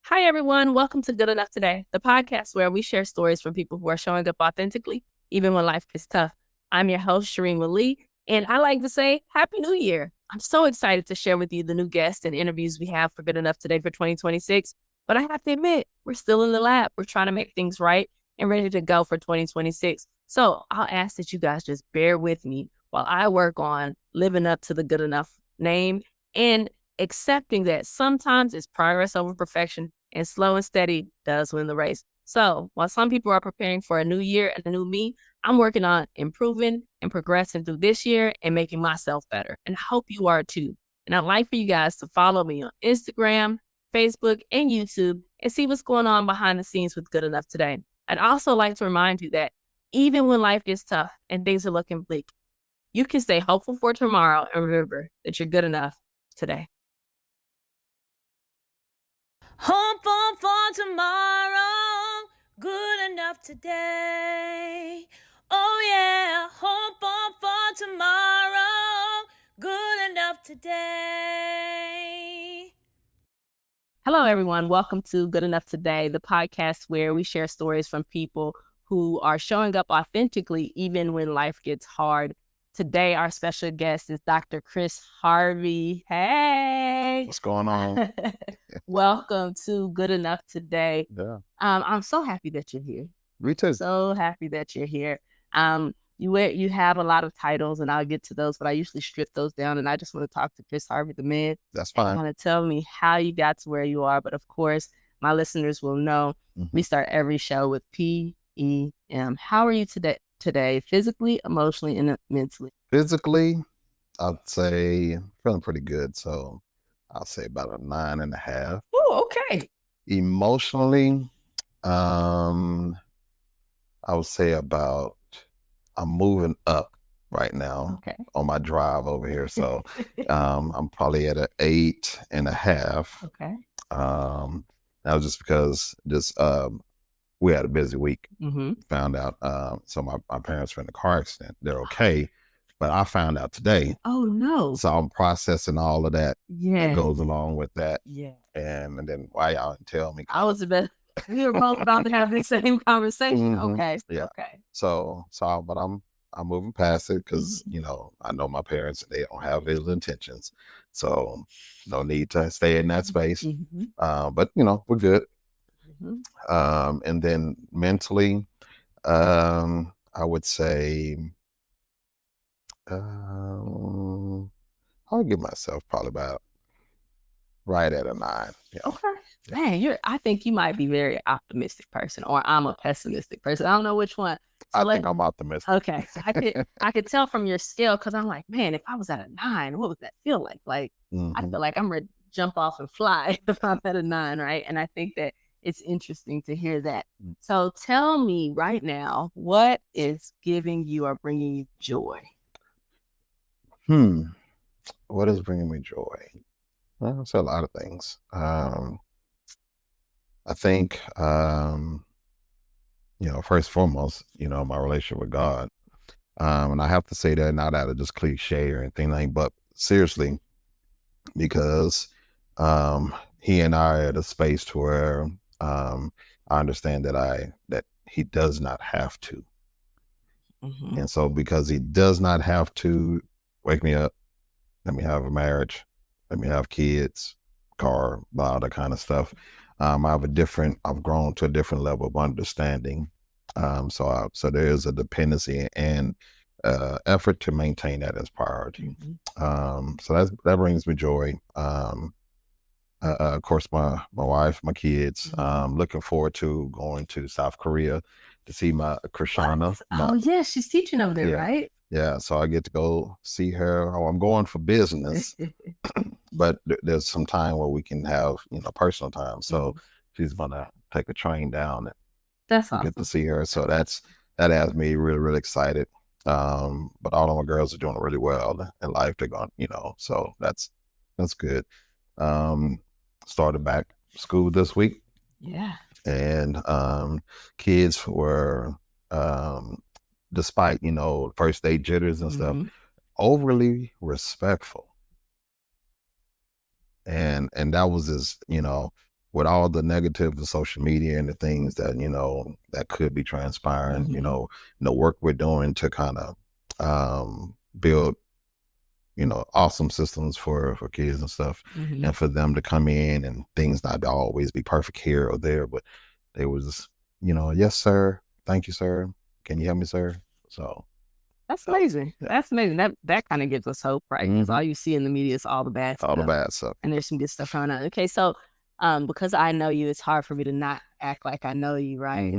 Hi, everyone. Welcome to Good Enough Today, the podcast where we share stories from people who are showing up authentically, even when life gets tough. I'm your host, Cheremma Lee, and I like to say Happy New Year. I'm so excited to share with you the new guests and interviews we have for Good Enough Today for 2026. But I have to admit, we're still in the lab. We're trying to make things right and ready to go for 2026. So I'll ask that you guys just bear with me while I work on living up to the Good Enough name and accepting that sometimes it's progress over perfection, and slow and steady does win the race. So while some people are preparing for a new year and a new me, I'm working on improving and progressing through this year and making myself better. And I hope you are too. And I'd like for you guys to follow me on Instagram, Facebook, and YouTube and see what's going on behind the scenes with Good Enough Today. I'd also like to remind you that even when life gets tough and things are looking bleak, you can stay hopeful for tomorrow and remember that you're good enough today. Hope for tomorrow, good enough today. Oh yeah, hope for tomorrow, good enough today. Hello, everyone. Welcome to Good Enough Today, the podcast where we share stories from people who are showing up authentically even when life gets hard. Today, our special guest is Dr. Chris Harvey. Hey. What's going on? Welcome to Good Enough Today. Yeah. I'm so happy that you're here. Me too. So happy that you're here. You have a lot of titles, and I'll get to those, but I usually strip those down, and I just want to talk to Chris Harvey, the man. That's fine. Kind of tell me how you got to where you are, but of course, my listeners will know we start every show with PEM. How are you today, physically, emotionally, and mentally? Physically, I'd say feeling pretty good. So I'll say about a 9.5. Oh, okay. Emotionally, I would say I'm moving up right now on my drive over here. So I'm probably at an 8.5. Okay. That was just because we had a busy week. Found out so my parents were in a car accident. They're okay. But I found out today. Oh, no. So I'm processing all of that that goes along with that. Yeah. And then why y'all didn't tell me? We were both about to have the same conversation. Okay. Yeah. Okay. But I'm moving past it because, I know my parents, they don't have ill intentions. So no need to stay in that space. But, we're good. And then mentally, I would say, I'll give myself probably about right at a 9. Yeah. Okay. Man, I think you might be a very optimistic person, or I'm a pessimistic person. I don't know which one. So I think I'm optimistic. Okay. So I could tell from your scale, because I'm like, man, if I was at a 9, what would that feel like? Like, I feel like I'm ready to jump off and fly if I'm at a 9, right? And I think that it's interesting to hear that. So tell me right now, what is giving you or bringing you joy? What is bringing me joy? Well, it's a lot of things. I think, first and foremost, my relationship with God. And I have to say that not out of just cliche or anything like, but seriously, because he and I are at a space to where I understand that he does not have to. And so because he does not have to wake me up, let me have a marriage, let me have kids, car, all that kind of stuff. I've grown to a different level of understanding. So there is a dependency and effort to maintain that as priority. So that brings me joy. Of course, my wife, my kids. Looking forward to going to South Korea to see my Krishana. Yeah, she's teaching over there, right? Yeah, so I get to go see her. I'm going for business, but there's some time where we can have, personal time. So she's gonna take a train down and that's awesome. Get to see her. So that has me really, really excited. But all of my girls are doing really well in life. They're going, so that's good. Started back school this week. Yeah. And kids were despite, first day jitters and stuff, overly respectful. And that was as, with all the negative of social media and the things that, you know, that could be transpiring, you know, the work we're doing to kind of build, you know, awesome systems for kids and stuff, and for them to come in and things not to always be perfect here or there, but they was, you know, yes, sir. Thank you, sir. Can you help me, sir? So that's amazing. Yeah. That's amazing. That kind of gives us hope, right? Because all you see in the media is all the bad stuff. All the bad stuff. And there's some good stuff going on. Okay, so because I know you, it's hard for me to not act like I know you, right?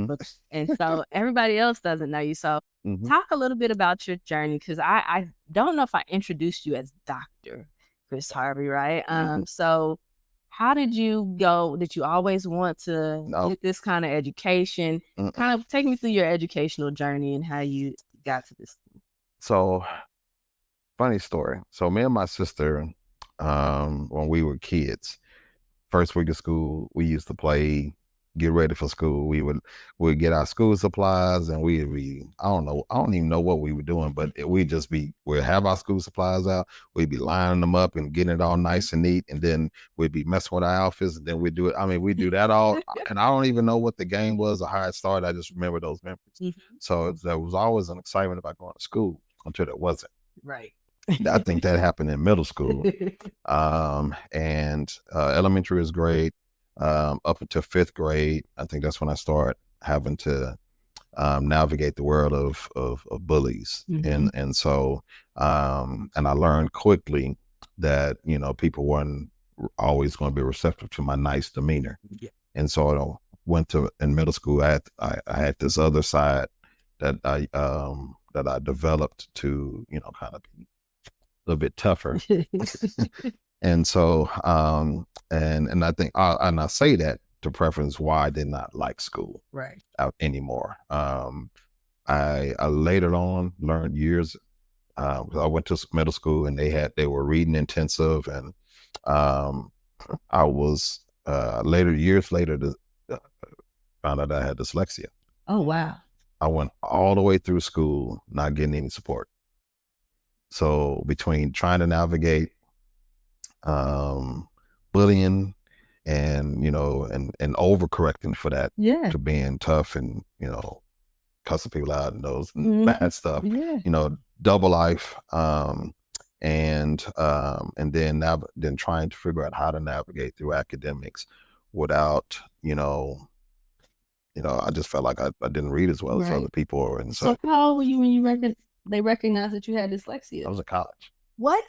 And so everybody else doesn't know you. So talk a little bit about your journey, because I don't know if I introduced you as Dr. Chris Harvey, right? So how did you go? Did you always want to get this kind of education? Kind of take me through your educational journey and how you got to this. So, funny story. So me and my sister, when we were kids, first week of school, we used to play, get ready for school. We'd get our school supplies, and I don't even know what we were doing, but we'd have our school supplies out. We'd be lining them up and getting it all nice and neat. And then we'd be messing with our outfits, and then we'd do it. I mean, we do that all. And I don't even know what the game was or how it started. I just remember those memories. So there was always an excitement about going to school until there wasn't. Right. I think that happened in middle school. And elementary was great. Up until 5th grade, I think that's when I started having to navigate the world of bullies. And so and I learned quickly that, you know, people weren't always going to be receptive to my nice demeanor. And so in middle school, I had this other side that I developed to, you know, kind of be a little bit tougher. And so and I think and I say that to preference why I did not like school out anymore. I later on learned years, because I went to middle school and they were reading intensive, and I was years later found out I had dyslexia. Oh wow. I went all the way through school not getting any support. So between trying to navigate bullying and, you know, and overcorrecting for that, to being tough and, you know, cussing people out and those bad stuff, you know, double life, and then trying to figure out how to navigate through academics without, you know, I just felt like I didn't read as well as other people. And so how old were you when they recognized that you had dyslexia? I was in college. What?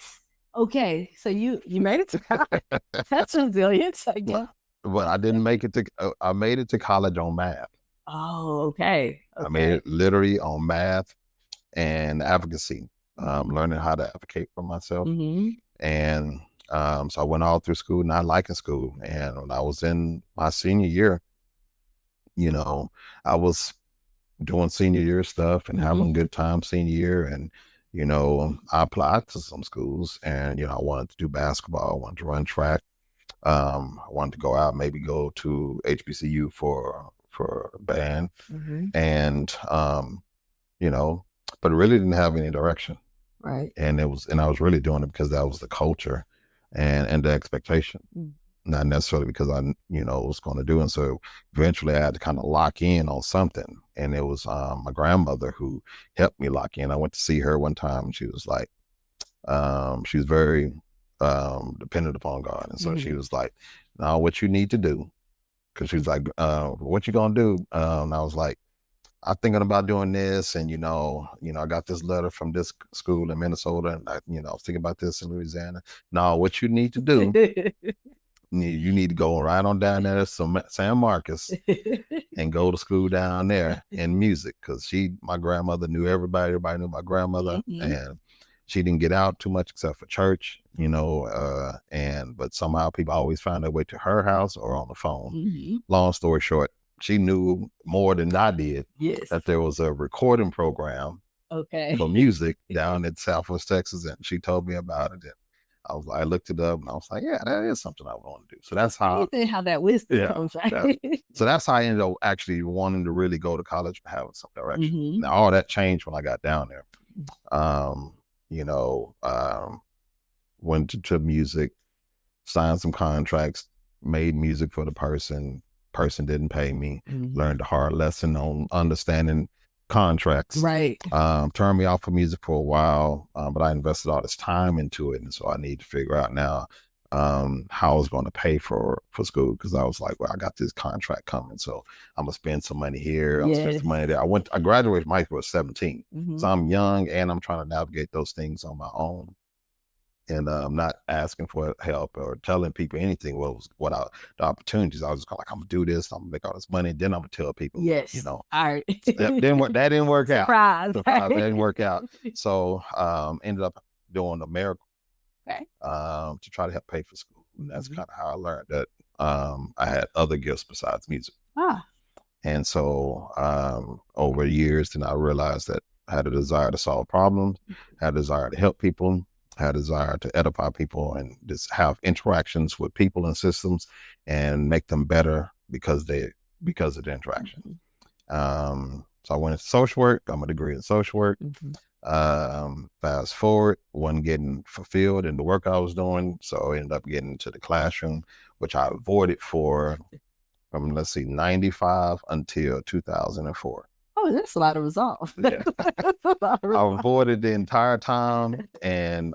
Okay, so you made it to college. That's resilience, I guess. But I didn't make it to. I made it to college on math. Oh, okay. I made it literally on math and advocacy, learning how to advocate for myself. And so I went all through school, not liking school. And when I was in my senior year, you know, I was doing senior year stuff and having a good time senior year. And, you know, I applied to some schools, and, you know, I wanted to do basketball. I wanted to run track. I wanted to go out, maybe go to HBCU for band. And, you know, but really didn't have any direction. Right. And I was really doing it because that was the culture and the expectation. Not necessarily because I, you know, was going to do. And so eventually I had to kind of lock in on something. And it was my grandmother who helped me lock in. I went to see her one time, and she was like, she was very dependent upon God. And so she was like, now what you need to do, because she was like, what you gonna do? And I was like, I'm thinking about doing this, and you know, I got this letter from this school in Minnesota, and I was thinking about this in Louisiana. Now, what you need to do, you need to go right on down there to San Marcos and go to school down there in music, because my grandmother knew everybody knew my grandmother, and she didn't get out too much except for church, but somehow people always found their way to her house or on the phone. Long story short, she knew more than I did that there was a recording program for music down in Southwest Texas, and she told me about it. And I looked it up, and I was like, yeah, that is something I want to do. So that's how that wisdom comes, right? So that's how I ended up actually wanting to really go to college and having some direction. Now all that changed when I got down there. Went to music, signed some contracts, made music for the person didn't pay me, Mhm. learned a hard lesson on understanding contracts. Right. Turned me off of music for a while, but I invested all this time into it, and so I need to figure out now how I was going to pay for school, because I was like, well, I got this contract coming, so I'm gonna spend some money here, I'm spend some money there. I graduated from high school at 17, so I'm young and I'm trying to navigate those things on my own. And I'm not asking for help or telling people anything. The opportunities. I was just like, I'm gonna do this. I'm gonna make all this money. Then I'm gonna tell people. Yes. You know, All right. that didn't work out. Surprise. That didn't work out. So ended up doing a miracle Okay. to try to help pay for school. And that's kind of how I learned that I had other gifts besides music. And so over years, then I realized that I had a desire to solve problems, had a desire to help people, had a desire to edify people, and just have interactions with people and systems and make them better because of the interaction. So I went into social work. I'm a degree in social work. Fast forward, wasn't getting fulfilled in the work I was doing, so I ended up getting into the classroom, which I avoided from 95 until 2004. Oh, that's a lot of resolve. Yeah. I avoided the entire time, and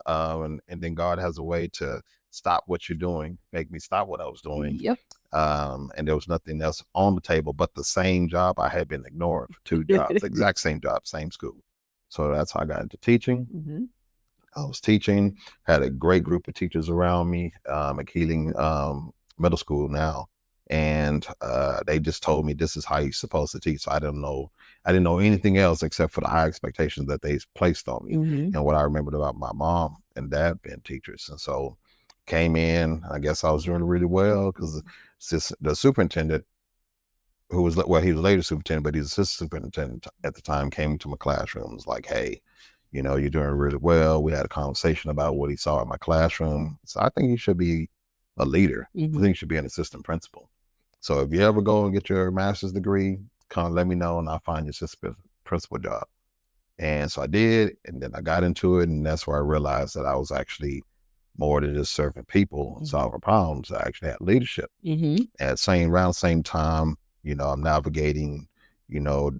then God has a way to stop what you're doing, make me stop what I was doing. Yep. And there was nothing else on the table but the same job I had been ignoring for 2 jobs, exact same job, same school. So that's how I got into teaching. I was teaching, had a great group of teachers around me at Keeling Middle School now. And they just told me this is how you're supposed to teach. So I didn't know anything else except for the high expectations that they placed on me and what I remembered about my mom and dad being teachers. And so came in, I guess I was doing really well because the superintendent, who was, well, he was later superintendent, but he's assistant superintendent at the time, came to my classroom and was like, hey, you know, you're doing really well. We had a conversation about what he saw in my classroom. So I think you should be a leader. I think you should be an assistant principal. So if you ever go and get your master's degree, come let me know and I'll find your assistant principal job. And so I did, and then I got into it, and that's where I realized that I was actually more than just serving people and solving problems. I actually had leadership. At around the same time, you know, I'm navigating, you know,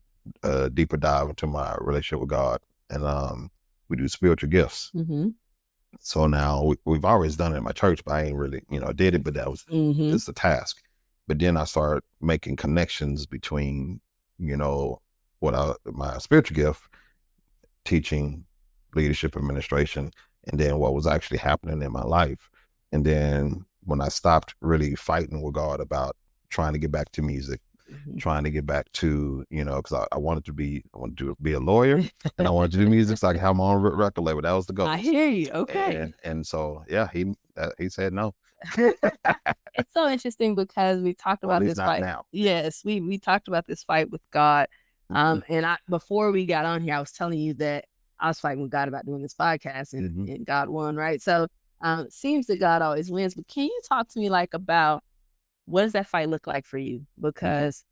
a deeper dive into my relationship with God, and we do spiritual gifts. So now we've always done it in my church, but I ain't really, you know, did it, but that was just a task. But then I started making connections between, you know, my spiritual gift, teaching, leadership, administration, and then what was actually happening in my life. And then when I stopped really fighting with God about trying to get back to music, trying to get back to, you know, because I wanted to be a lawyer and I wanted to do music so I could have my own record label. That was the goal. I hear you. Okay. And so, yeah, he said no. It's so interesting because we talked about this fight. Now. Yes, we talked about this fight with God. And before we got on here, I was telling you that I was fighting with God about doing this podcast, and God won, right? So it seems that God always wins. But can you talk to me like about what does that fight look like for you? Because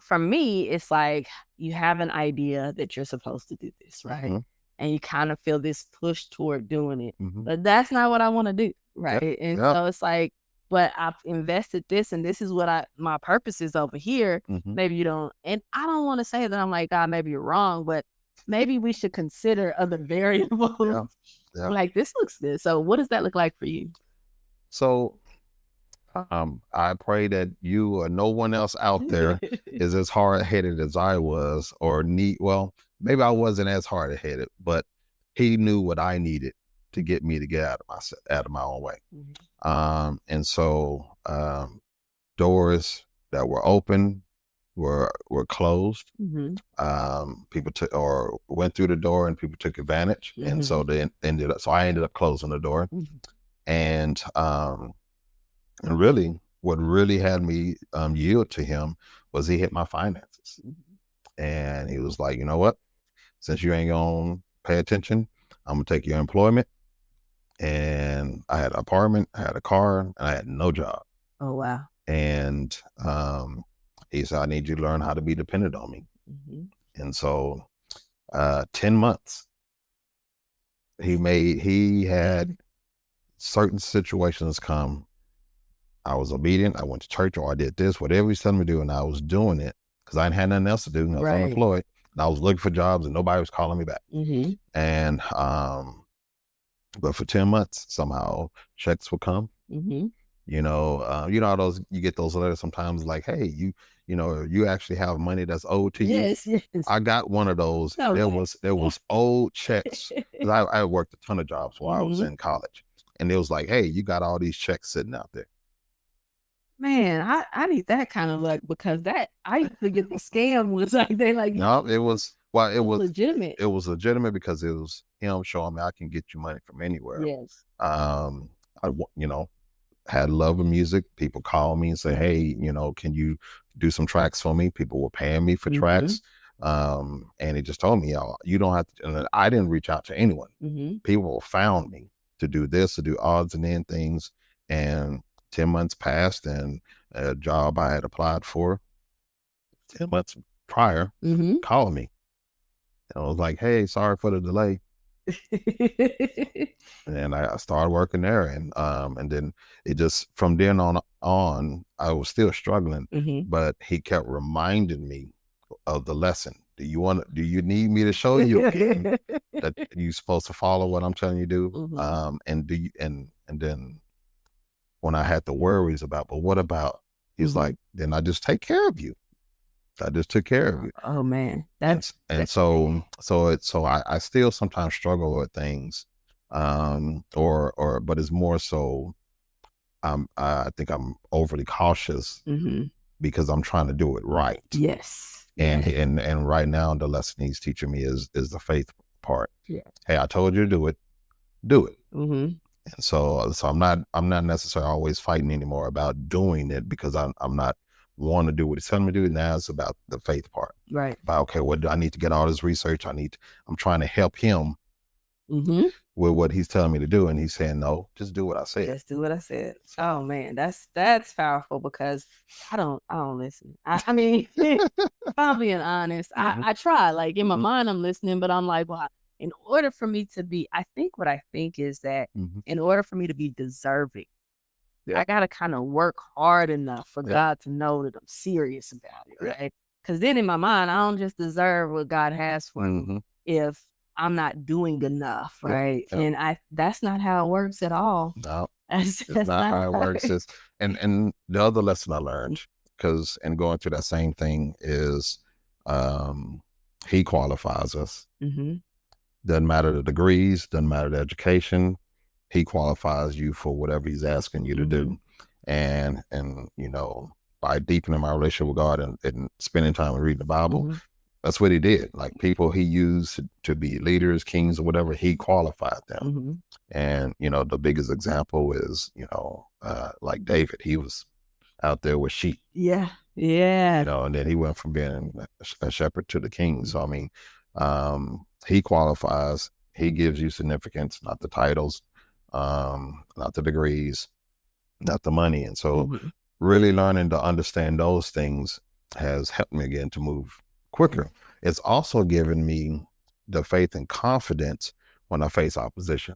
for me, it's like you have an idea that you're supposed to do this, right? And you kind of feel this push toward doing it, but that's not what I want to do, right? And so it's like, but I've invested this, and this is what my purpose is over here. Maybe you don't, and I don't want to say that I'm like, God, maybe you're wrong, but maybe we should consider other variables. Like this looks good. So what does that look like for you? So I pray that you or no one else out there is as hard-headed as I was, or well, maybe I wasn't as hard-headed, but he knew what I needed to get me to get out of my own way. And so doors that were open were closed. People went through the door and people took advantage. And so I ended up closing the door. And really what really had me yield to him was he hit my finances. And he was like, you know what, since you ain't gonna pay attention, I'm gonna take your employment. And I had an apartment, I had a car, and I had no job. Oh, wow. And he said, I need you to learn how to be dependent on me. And so 10 months, he had certain situations come. I was obedient. I went to church, or I did this, whatever he's telling me to do, and I was doing it because I didn't have nothing else to do. I was unemployed, and I was looking for jobs, and nobody was calling me back. And but for 10 months, somehow checks would come. You know how those, you get those letters sometimes like, hey, you actually have money that's owed to you. Yes. I got one of those. No there way. was old checks. 'Cause I worked a ton of jobs while I was in college, and it was like, hey, you got all these checks sitting out there. Man, I need that kind of luck, because that I used to get the scam was like they like No, it was legitimate. It was legitimate because it was him showing me I can get you money from anywhere. Yes. I had love of music. People call me and say, hey, can you do some tracks for me? People were paying me for tracks. And he just told me, you don't have to, and I didn't reach out to anyone. People found me to do this, to do odds and end things. And 10 months passed, and a job I had applied for 10 months prior called me. And I was like, hey, sorry for the delay. And I started working there, and then it just, from then on, I was still struggling, but he kept reminding me of the lesson. Do you need me to show you again that you're supposed to follow what I'm telling you to do? And then when I had the worries about, but what about, he's like, then I just take care of you. I just took care of you. Oh man, so I still sometimes struggle with things, but it's more so I think I'm overly cautious because I'm trying to do it right. Yes. And right now the lesson he's teaching me is the faith part. Yeah. Hey, I told you to do it. Do it. And so I'm not necessarily always fighting anymore about doing it, because I'm not want to do what he's telling me to do. Now it's about the faith part. Right. About, okay, what do I need to get all this research? I'm trying to help him with what he's telling me to do. And he's saying, no, just do what I said. Just do what I said. Oh man, that's powerful, because I don't listen. I mean, if I'm being honest, I try, like in my mind I'm listening, but I'm like, well, in order for me to be, I think is that in order for me to be deserving, I got to kind of work hard enough for God to know that I'm serious about it, right? Because then in my mind, I don't just deserve what God has for me if I'm not doing enough, right? And that's not how it works at all. No, that's not how it works. And the other lesson I learned, and going through that same thing, is he qualifies us. Doesn't matter the degrees, doesn't matter the education. He qualifies you for whatever he's asking you to do. And by deepening my relationship with God and spending time and reading the Bible, that's what he did. Like, people he used to be leaders, kings, or whatever, he qualified them. And, the biggest example is, like David, he was out there with sheep. Yeah. And then he went from being a shepherd to the king. So, I mean, he qualifies, he gives you significance, not the titles, not the degrees, not the money. And so really learning to understand those things has helped me again to move quicker. It's also given me the faith and confidence when I face opposition.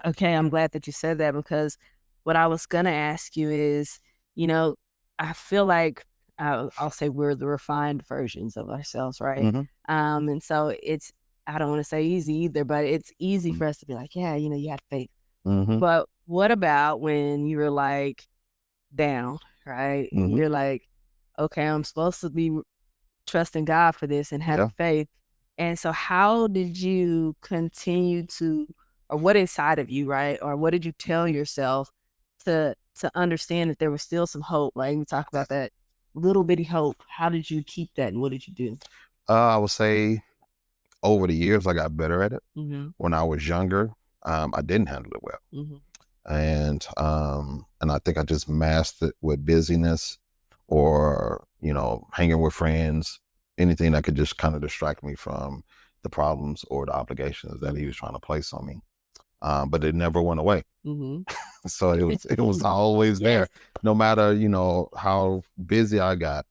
Okay, I'm glad that you said that, because what I was going to ask you is, I feel like I'll say we're the refined versions of ourselves, right? And so it's, I don't want to say easy either, but it's easy for us to be like, yeah, you had faith. But what about when you were like down, right? You're like, okay, I'm supposed to be trusting God for this and having faith. And so how did you continue to, or what inside of you, right? Or what did you tell yourself to understand that there was still some hope? Like, we talk about that little bitty hope. How did you keep that, and what did you do? I would say over the years, I got better at it. When I was younger, I didn't handle it well. And I think I just masked it with busyness, or, hanging with friends, anything that could just kind of distract me from the problems or the obligations that he was trying to place on me. But it never went away. So it was always there, no matter, how busy I got.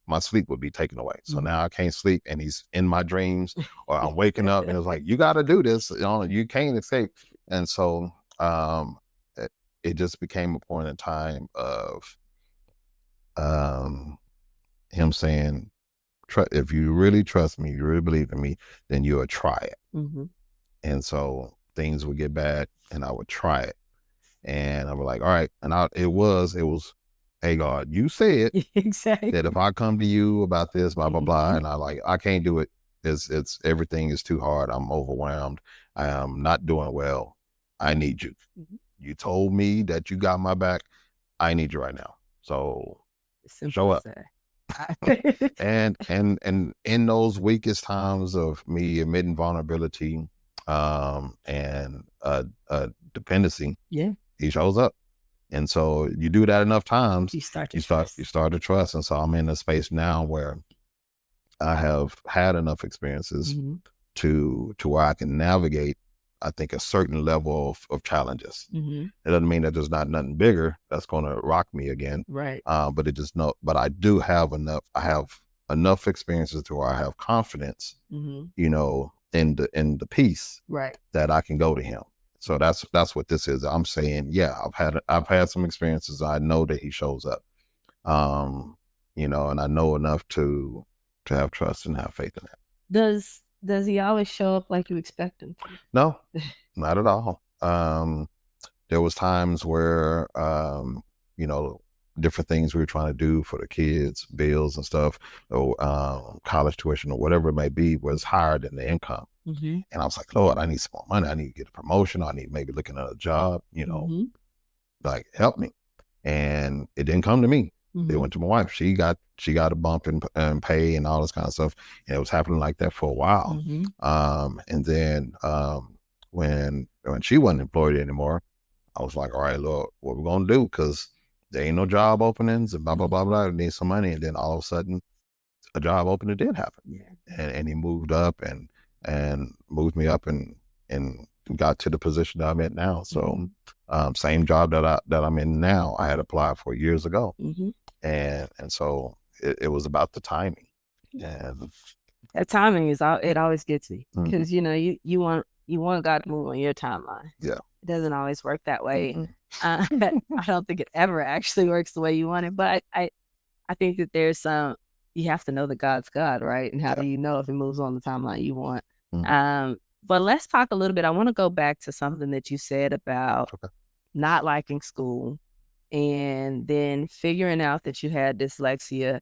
My sleep would be taken away. So now I can't sleep, and he's in my dreams, or I'm waking up and it's like, you got to do this. You can't escape. And so it just became a point in time of him saying, if you really trust me, you really believe in me, then you'll try it. Mm-hmm. And so things would get bad and I would try it. And I was like, all right. And it was, hey God, you said Exactly. that if I come to you about this, blah, blah, blah, and I can't do it. It's everything is too hard. I'm overwhelmed. I am not doing well. I need you. Mm-hmm. You told me that you got my back. I need you right now. So Simple show up. say. and in those weakest times of me admitting vulnerability and dependency, yeah, he shows up. And so you do that enough times, you start to you start to trust. And so I'm in a space now where I have had enough experiences mm-hmm. to where I can navigate, I think, a certain level of challenges. Mm-hmm. It doesn't mean that there's not nothing bigger that's going to rock me again. Right. But I do have enough. I have enough experiences to where I have confidence, mm-hmm. you know, in the peace, right, that I can go to him. So that's what this is. I'm saying, yeah, I've had some experiences. I know that he shows up, you know, and I know enough to have trust and have faith in him. Does he always show up like you expect him to? No, not at all. There was times where, you know, different things we were trying to do for the kids, bills and stuff, or college tuition or whatever it may be, was higher than the income. Mm-hmm. And I was like, Lord, I need some more money. I need to get a promotion. I need maybe looking at a job, you know, mm-hmm. like help me. And it didn't come to me. Mm-hmm. It went to my wife. She got a bump in pay and all this kind of stuff. And it was happening like that for a while. Mm-hmm. And then when she wasn't employed anymore, I was like, all right, Lord, what we gonna do? Because there ain't no job openings and blah, blah, blah, blah. I need some money. And then all of a sudden, a job opening did happen. Yeah. And he moved up and moved me up and got to the position that I'm at now. So same job that I'm in now, I had applied for years ago. Mm-hmm. And so it was about the timing. And that timing it always gets me, because you know you want God to move on your timeline. Yeah, it doesn't always work that way. I don't think it ever actually works the way you want it, but I think that there's some, you have to know that God's God, right? And how do you know if it moves on the timeline you want? But let's talk a little bit. I want to go back to something that you said about not liking school and then figuring out that you had dyslexia.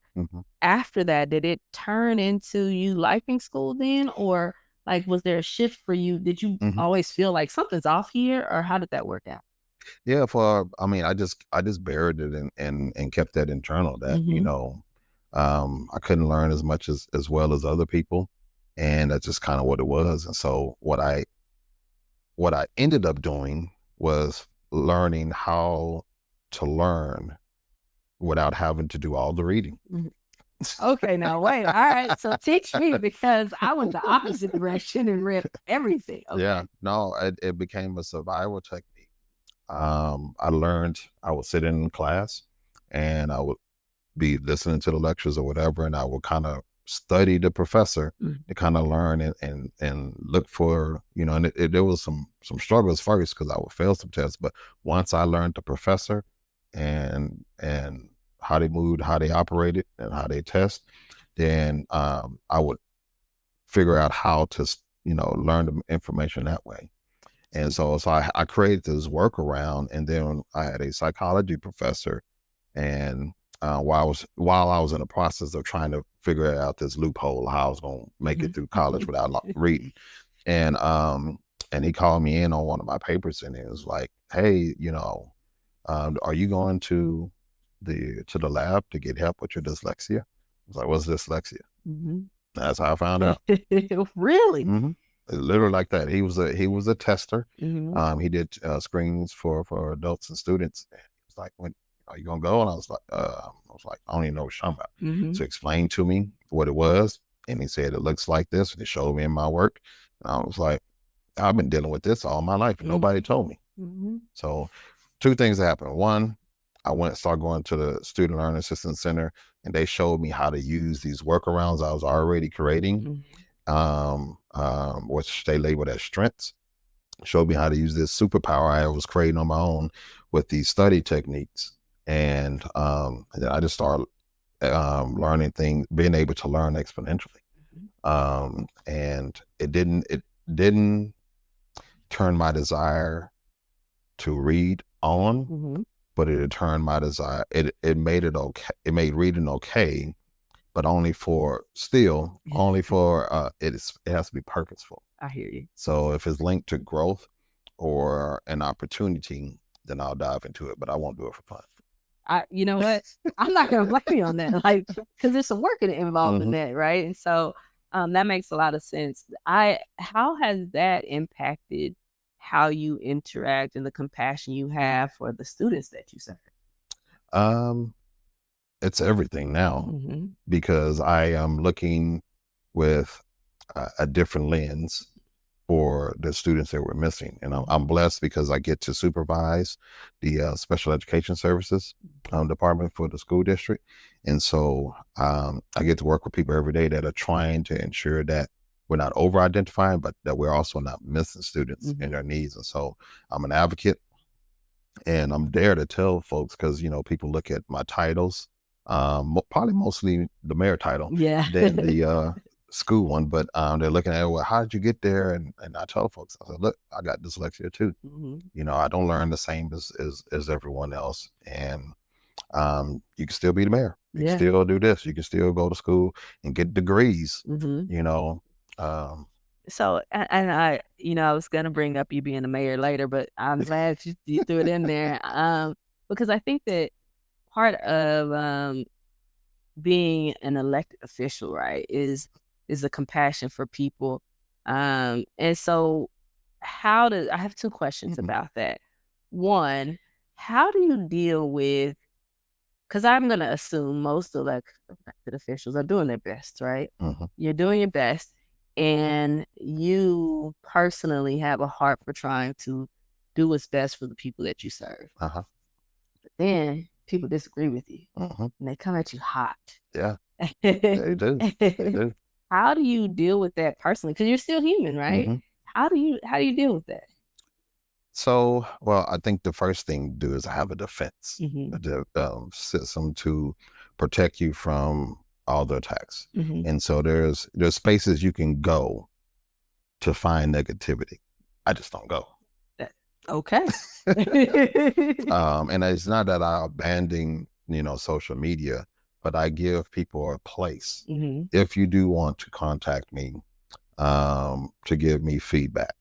After that, did it turn into you liking school then? Or like, was there a shift for you? Did you always feel like something's off here, or how did that work out? Yeah, I just buried it and kept that internal, that, you know, I couldn't learn as much as well as other people. And that's just kind of what it was. And so what I ended up doing was learning how to learn without having to do all the reading. Okay, now wait. All right. So teach me, because I went the opposite direction and read everything. Okay. Yeah, no, it became a survival technique. I learned, I would sit in class and I would be listening to the lectures or whatever, and I would kind of study the professor to kind of learn and look for, you know, and there was some struggles first because I would fail some tests. But once I learned the professor and how they moved, how they operated, and how they test, then I would figure out how to, you know, learn the information that way. And so I created this workaround, and then I had a psychology professor, and while I was in the process of trying to figure out this loophole, how I was going to make it through college without reading, and he called me in on one of my papers, and it was like, hey, you know, are you going to the lab to get help with your dyslexia? I was like, what's dyslexia? That's how I found out. Really? Literally like that. He was a tester. He did screenings for adults and students. And he was like, when are you gonna go? And I was like, I don't even know what you're talking about. So explain to me what it was, and he said it looks like this, and he showed me in my work. And I was like, I've been dealing with this all my life, and nobody told me. So two things happened. One, I started going to the Student Learning Assistance Center, and they showed me how to use these workarounds I was already creating, which they labeled as strengths. showed me how to use this superpower I was creating on my own with these study techniques. And then I just started learning things, being able to learn exponentially. And it didn't turn my desire to read on, but it turned my desire. It made it okay. It made reading okay, but only for it has to be purposeful. I hear you. So if it's linked to growth or an opportunity, then I'll dive into it, but I won't do it for fun. You know what? I'm not gonna blame you on that, like, because there's some work involved in that, right? And so that makes a lot of sense. How has that impacted how you interact and the compassion you have for the students that you serve? It's everything now, because I am looking with a different lens for the students that we're missing. And I'm blessed because I get to supervise the special education services department for the school district. And so I get to work with people every day that are trying to ensure that we're not over-identifying, but that we're also not missing students and their needs. And so I'm an advocate, and I'm there to tell folks, because, you know, people look at my titles, probably mostly the mayor title, than the school one, but they're looking at, well, how did you get there? And I tell folks, I said, look, I got dyslexia too. You know, I don't learn the same as everyone else. And you can still be the mayor. You can still do this. You can still go to school and get degrees, you know. So, and I was going to bring up you being the mayor later, but I'm glad you threw it in there, because I think that part of being an elected official, right, is a compassion for people. And so I have two questions about that. One, how do you deal with, because I'm going to assume most elected officials are doing their best, right? You're doing your best, and you personally have a heart for trying to do what's best for the people that you serve. But then people disagree with you, and they come at you hot. Yeah, they do. They do. How do you deal with that personally? Because you're still human, right? How do you deal with that? So, well, I think the first thing to do is have a defense, a system to protect you from all the attacks. And so there's spaces you can go to find negativity. I just don't go. Okay. And it's not that I abandon, social media, but I give people a place. If you do want to contact me, to give me feedback,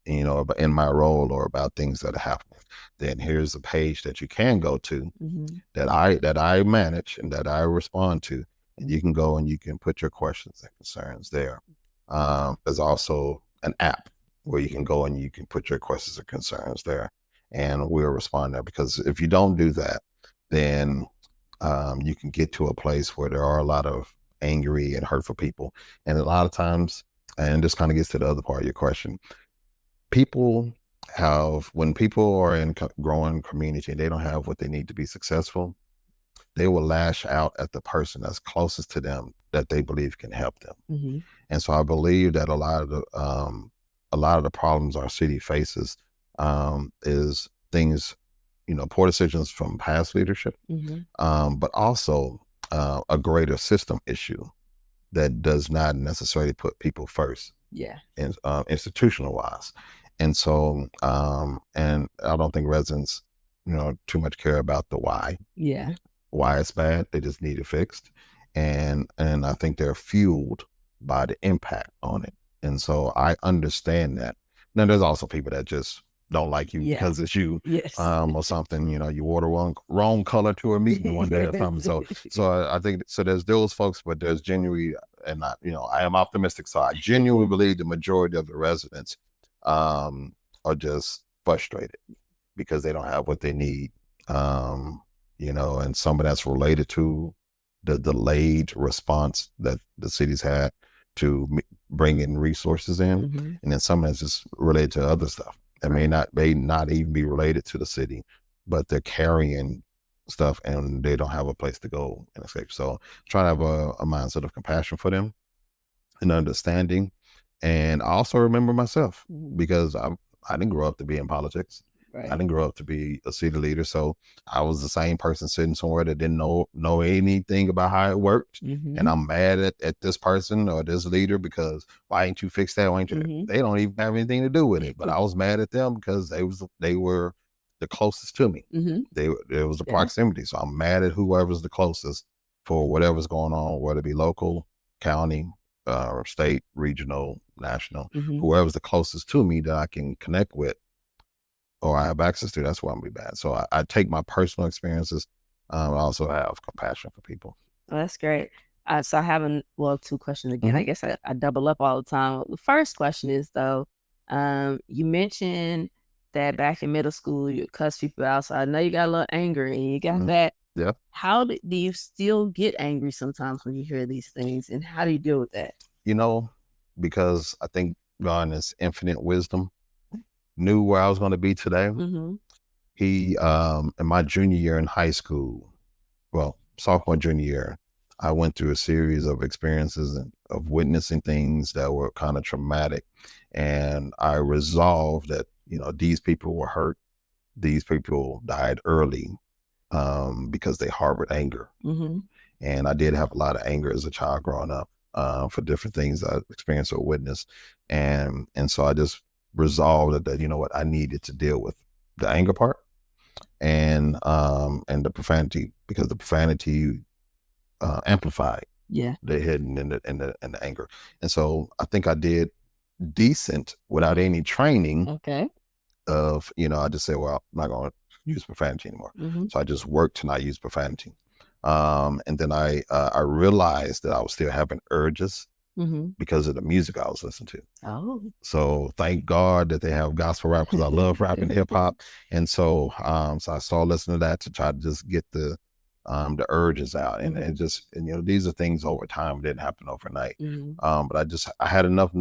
in my role or about things that are happening, then here's a page that you can go to that I manage and that I respond to. And you can go and you can put your questions and concerns there. There's also an app where you can go and you can put your questions and concerns there, and we'll respond there. Because if you don't do that, then you can get to a place where there are a lot of angry and hurtful people. And a lot of times, and this kind of gets to the other part of your question, when people are in growing community and they don't have what they need to be successful, they will lash out at the person that's closest to them that they believe can help them. And so I believe that a lot of the problems our city faces is things, poor decisions from past leadership, but also a greater system issue that does not necessarily put people first. And institutional wise. And so, and I don't think residents, too much care about the why. Why it's bad. They just need it fixed. And I think they're fueled by the impact on it. And so I understand that. Now there's also people that just don't like you because it's you, or something, you order wrong color to a meeting one day or something. So I think, so there's those folks, but there's genuinely, and I am optimistic. So I genuinely believe the majority of the residents are just frustrated because they don't have what they need. And some of that's related to the delayed response that the city's had to bring in resources in. And then some of that's just related to other stuff that may not even be related to the city, but they're carrying stuff and they don't have a place to go and escape. So try to have a mindset of compassion for them and understanding. And I also remember myself, because I didn't grow up to be in politics. Right. I didn't grow up to be a city leader. So I was the same person sitting somewhere that didn't know anything about how it worked. Mm-hmm. And I'm mad at this person or this leader because why ain't you fix that? Why ain't you? Mm-hmm. They don't even have anything to do with it. But I was mad at them because they were the closest to me. Mm-hmm. There was a proximity. So I'm mad at whoever's the closest for whatever's going on, whether it be local, county, state, regional, national, Mm-hmm. whoever's the closest to me that I can connect with or I have access to, that's why I'm gonna be bad. So I take my personal experiences. I also have compassion for people. Oh, that's great. So I have two questions again. Mm-hmm. I guess I double up all the time. The first question is though, you mentioned that back in middle school you cuss people out. So I know you got a little anger and you got that. Yeah. How do you still get angry sometimes when you hear these things, and how do you deal with that? Because I think God in his infinite wisdom knew where I was going to be today. Mm-hmm. He, in my junior year in high school, sophomore, junior year, I went through a series of experiences and of witnessing things that were kind of traumatic. And I resolved that, these people were hurt. These people died early because they harbored anger. Mm-hmm. And I did have a lot of anger as a child growing up for different things I experienced or witnessed. And so I just resolved that, I needed to deal with the anger part and the profanity, because the profanity amplified the hidden and the anger. And so I think I did decent without any training. Okay. I just said, well, I'm not going to use profanity anymore. Mm-hmm. So I just worked to not use profanity. And then I realized that I was still having urges because of the music I was listening to. Oh. So thank God that they have gospel rap, because I love rap and hip hop. And so I started listening to that to try to just get the urges out. And it just, these are things over time. It didn't happen overnight. But I had enough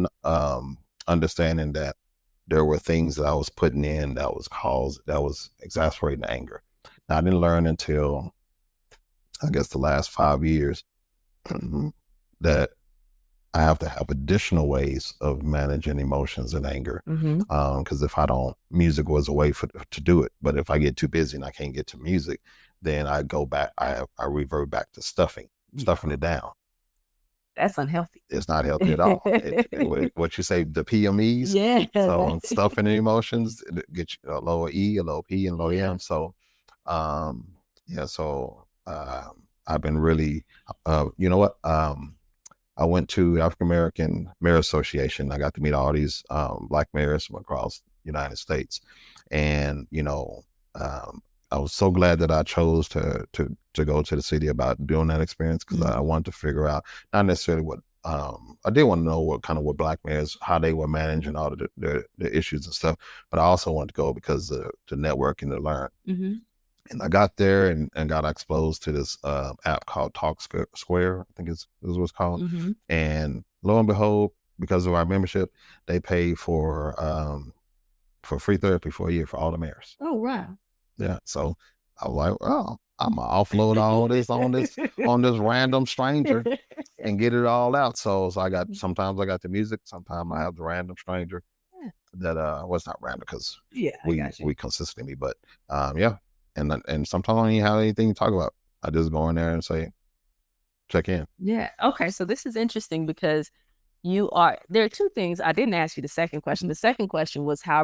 understanding that there were things that I was putting in that was exasperating the anger. Now, I didn't learn until, I guess, the last 5 years that I have to have additional ways of managing emotions and anger. Because if I don't, music was a way to do it. But if I get too busy and I can't get to music, then I go back, I revert back to stuffing it down. That's unhealthy. It's not healthy at all. What you say, the PMEs? Yeah. So stuffing the emotions, get you a lower E, a lower P, and a lower M. So, I've been really, I went to African American Mayor Association. I got to meet all these Black mayors from across the United States. And, I was so glad that I chose to go to the city about doing that experience, because I wanted to figure out not necessarily what I did want to know what Black mayors, how they were managing all the issues and stuff, but I also wanted to go because to network and to learn. And I got there and got exposed to this app called Talk Square, I think is what it's called. And lo and behold, because of our membership, they pay for free therapy for a year for all the mayors. Oh, wow. Yeah. So I was like, well, I'm gonna offload all this on this random stranger and get it all out. So sometimes I got the music, sometimes I have the random stranger that was not random because we consistently, but and sometimes I don't even have anything to talk about. I just go in there and say, check in. Yeah. Okay. So this is interesting because there are two things. I didn't ask you the second question. The second question was how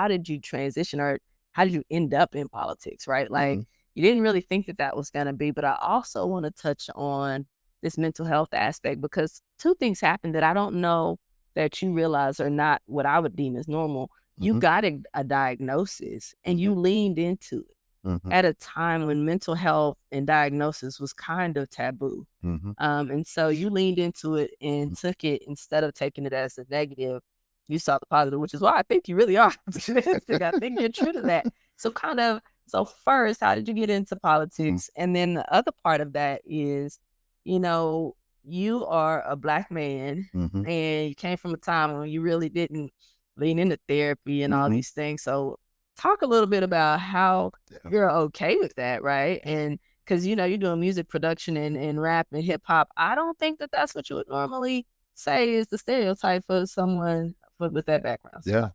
did you transition, or how did you end up in politics, right? Like you didn't really think that was going to be, but I also want to touch on this mental health aspect, because two things happened that I don't know that you realize are not what I would deem as normal. You got a diagnosis and you leaned into it at a time when mental health and diagnosis was kind of taboo. And so you leaned into it and took it, instead of taking it as a negative, you saw the positive, which is why I think you really are optimistic. I think you're true to that. So first, how did you get into politics? And then the other part of that is, you are a Black man and you came from a time when you really didn't lean into therapy and all these things. So talk a little bit about how you're okay with that, right? And because, you're doing music production and rap and hip hop. I don't think that that's what you would normally say is the stereotype for someone with that background. Yeah.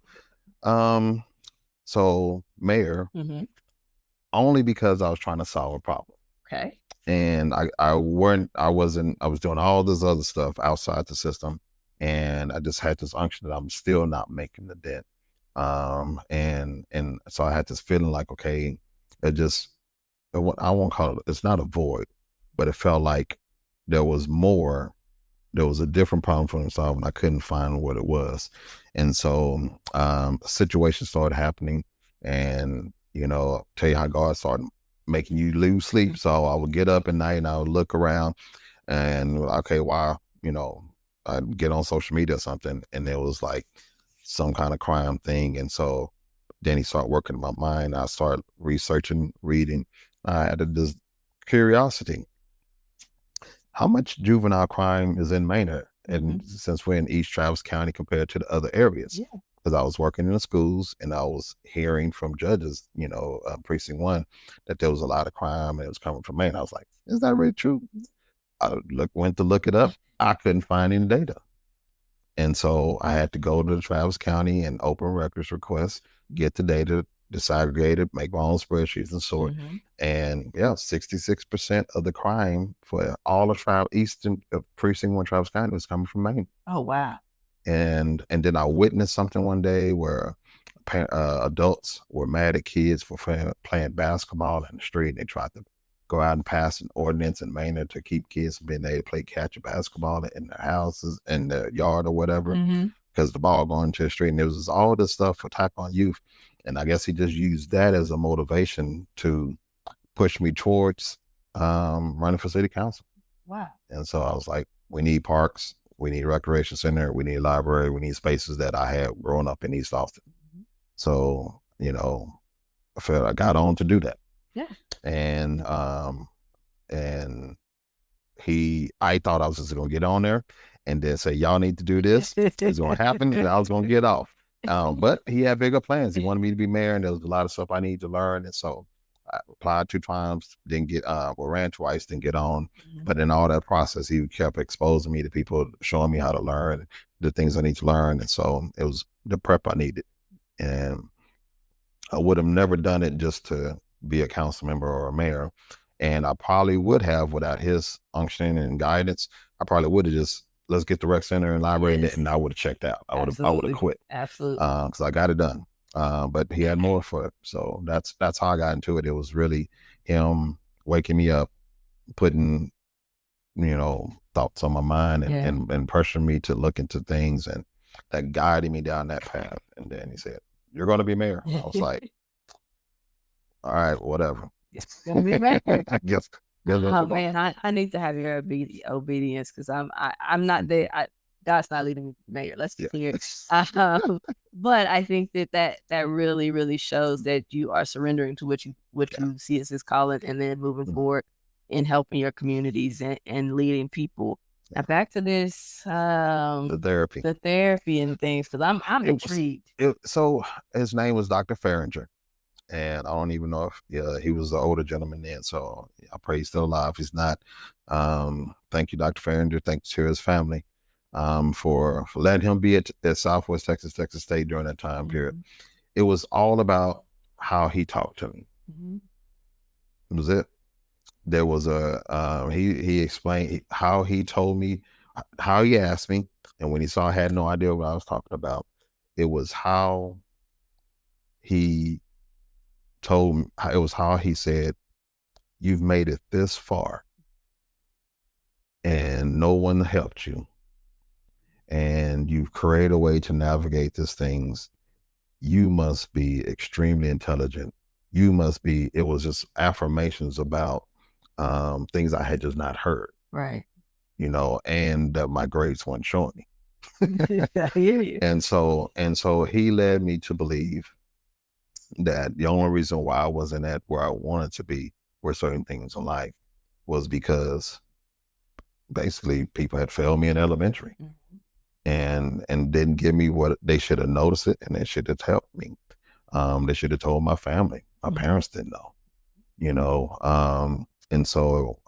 So mayor, only because I was trying to solve a problem. Okay. And I was doing all this other stuff outside the system, and I just had this unction that I'm still not making the dent. And so I had this feeling like, okay, it just, I won't call it, it's not a void, but it felt like there was more, there was a different problem for them to solve, and I couldn't find what it was. And so a situation started happening, and I'll tell you how God started making you lose sleep. So I would get up at night and I would look around and okay, why, I'd get on social media or something, and there was like some kind of crime thing. And so then he started working in my mind. I started researching, reading. I had this curiosity. How much juvenile crime is in Maynard? And since we're in East Travis County compared to the other areas, because I was working in the schools and I was hearing from judges, precinct 1, that there was a lot of crime and it was coming from Maine. I was like, is that really true? I went to look it up. I couldn't find any data. And so I had to go to the Travis County and open records request, get the data, disaggregate it, make my own spreadsheets and sort. And 66% of the crime for all of Eastern Precinct 1 Travis County was coming from Maine. Oh, wow. And then I witnessed something one day where adults were mad at kids for playing basketball in the street. And they tried to go out and pass an ordinance in Maine to keep kids from being able to play catch a basketball in their houses, in their yard or whatever, because the ball going to the street. And there was all this stuff for attack on youth. And I guess he just used that as a motivation to push me towards running for city council. Wow. And so I was like, we need parks, we need recreation center, we need library, we need spaces that I had growing up in East Austin. So, I felt I got on to do that. Yeah. And I thought I was just gonna get on there and then say, y'all need to do this. It's gonna happen, and I was gonna get off. But he had bigger plans. He wanted me to be mayor, and there was a lot of stuff I needed to learn. And so I applied 2 times, didn't get ran twice, didn't get on. But in all that process, he kept exposing me to people, showing me how to learn the things I need to learn. And so it was the prep I needed. And I would have never done it just to be a council member or a mayor. And I probably would have, without his unction and guidance, I probably would have just, let's get the rec center and library, and I would have checked out. I would have quit. Absolutely. Because I got it done. But he had more for it. So that's how I got into it. It was really him waking me up, putting, thoughts on my mind and pressuring me to look into things, and that guided me down that path. And then he said, you're going to be mayor. I was like, all right, whatever. Gonna be mayor. I guess. Oh man, I need to have your obedience, because I'm not there. God's not leading me to mayor. Let's be clear. But I think that really, really shows that you are surrendering to what you see as his calling, and then moving forward in helping your communities and leading people. Now back to this the therapy and things, because I'm intrigued. So his name was Dr. Farringer. And I don't even know if he was the older gentleman then. So I pray he's still alive. He's not. Thank you, Dr. Farringer. Thanks to his family for letting him be at Southwest Texas State during that time period. It was all about how he talked to me. That was it. There was he explained how he told me, how he asked me, and when he saw I had no idea what I was talking about, it was how he told me, it was how he said, you've made it this far and no one helped you, and you've created a way to navigate these things. You must be extremely intelligent. You must be, it was just affirmations about things I had just not heard. Right. And my grades weren't showing me. I hear you. And so he led me to believe that the only reason why I wasn't at where I wanted to be, where certain things in life, was because basically people had failed me in elementary and didn't give me what they should have noticed it, and they should have helped me. They should have told my family. My parents didn't know, and so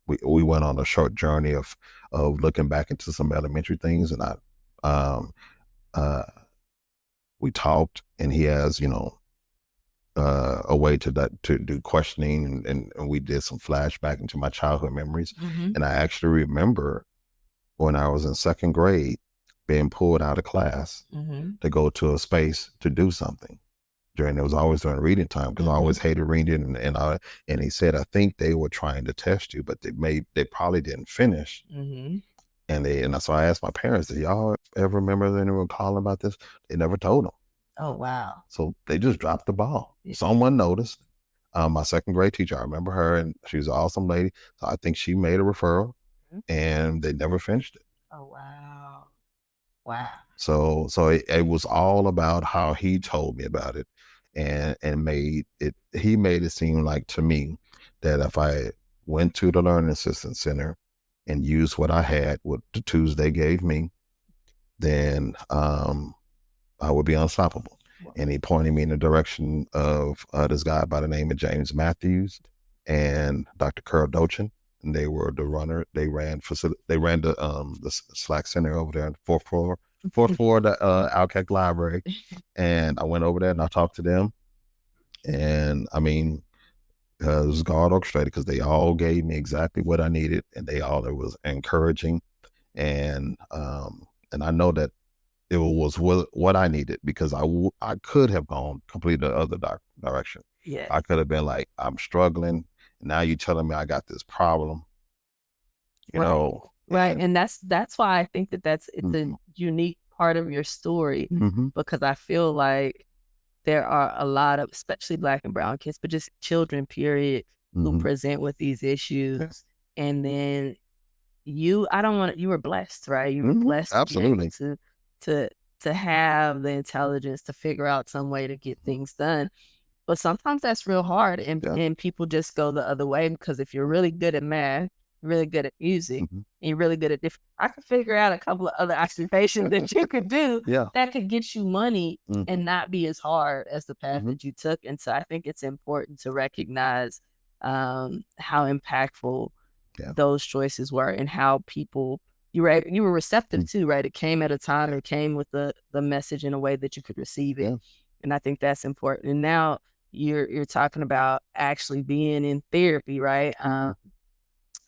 we went on a short journey of looking back into some elementary things, and I we talked, and he has, a way to do questioning, and we did some flashback into my childhood memories. And I actually remember when I was in second grade being pulled out of class to go to a space to do something. It was always during reading time, because I always hated reading, and he said, I think they were trying to test you, but they probably didn't finish. And so I asked my parents, did y'all ever remember anyone calling about this? They never told them. Oh, wow. So they just dropped the ball. Someone noticed. My second grade teacher, I remember her, and she was an awesome lady. So I think she made a referral, and they never finished it. Oh, wow. Wow. So it was all about how he told me about it, and he made it seem like to me that if I went to the Learning Assistance Center and used what I had, what the tools they gave me, then I would be unstoppable. And he pointed me in the direction of this guy by the name of James Matthews and Dr. Carl Dochin. And they were the runner. They ran the Slack Center over there on the fourth floor of the Alcac Library. And I went over there and I talked to them. And I mean, it was God orchestrated, because they all gave me exactly what I needed, and it was encouraging. And I know that it was what I needed, because I could have gone completely the other direction. Yeah. I could have been like, I'm struggling. Now you're telling me I got this problem, Right. And that's why I think it's a unique part of your story, because I feel like there are a lot of, especially Black and brown kids, but just children, period, who present with these issues. Yes. And then you were blessed, right? You were blessed absolutely to have the intelligence to figure out some way to get things done. But sometimes that's real hard, and people just go the other way, because if you're really good at math, really good at music, and you're really good at I could figure out a couple of other occupations that you could do that could get you money and not be as hard as the path that you took. And so I think it's important to recognize how impactful those choices were, and how people, you were receptive too, right? It came at a time, it came with the message in a way that you could receive it. And I think that's important. And now you're talking about actually being in therapy, right?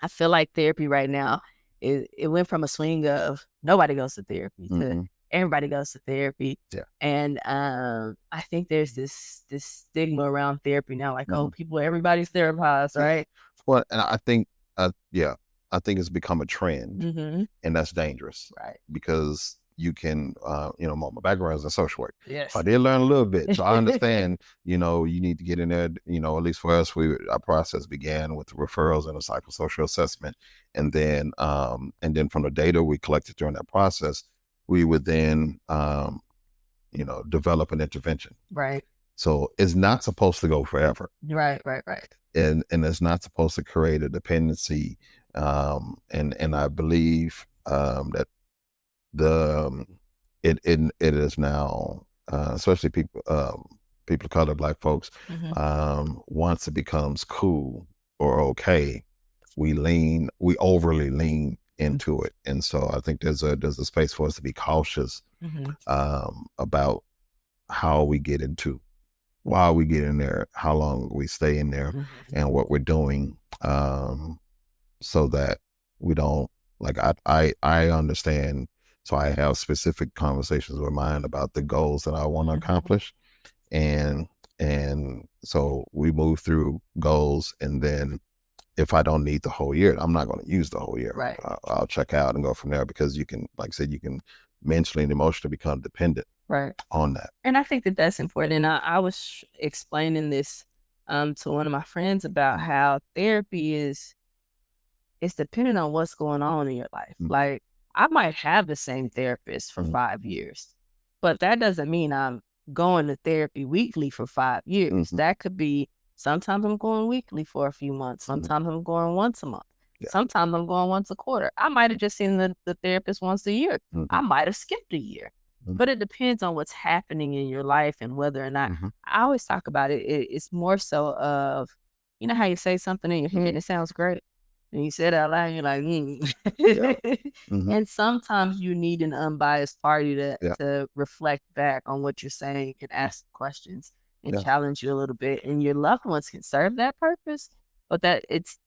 I feel like therapy right now, it went from a swing of nobody goes to therapy to everybody goes to therapy. And I think there's this stigma around therapy now, like, oh, everybody's therapized, right? Well, and I think, I think it's become a trend, and that's dangerous, right? Because you can, my background is in social work. Yes. I did learn a little bit, so I understand, you need to get in there, at least for us, our process began with referrals and a psychosocial assessment. And then from the data we collected during that process, we would then, develop an intervention. Right. So it's not supposed to go forever. Right. And it's not supposed to create a dependency. And I believe that it is now, especially people of color, Black folks, once it becomes cool or okay, we overly lean into it. And so I think there's a space for us to be cautious about how we get into, why we get in there, how long we stay in there, and what we're doing, so that we don't, like, I understand. So I have specific conversations with mine about the goals that I want to accomplish. And so we move through goals, and then if I don't need the whole year, I'm not going to use the whole year. Right. I'll check out and go from there, because you can, like I said, you can mentally and emotionally become dependent on that. And I think that's important. And I was explaining this to one of my friends about how therapy it's dependent on what's going on in your life. Like, I might have the same therapist for 5 years, but that doesn't mean I'm going to therapy weekly for 5 years. That could be, sometimes I'm going weekly for a few months. Sometimes I'm going once a month. Sometimes I'm going once a quarter. I might have just seen the therapist once a year. I might have skipped a year. But it depends on what's happening in your life and whether or not, I always talk about it. It's more so of, how you say something in your head and it sounds great. And you said it out loud, and you're like, And sometimes you need an unbiased party to reflect back on what you're saying and ask questions and challenge you a little bit. And your loved ones can serve that purpose, but that it's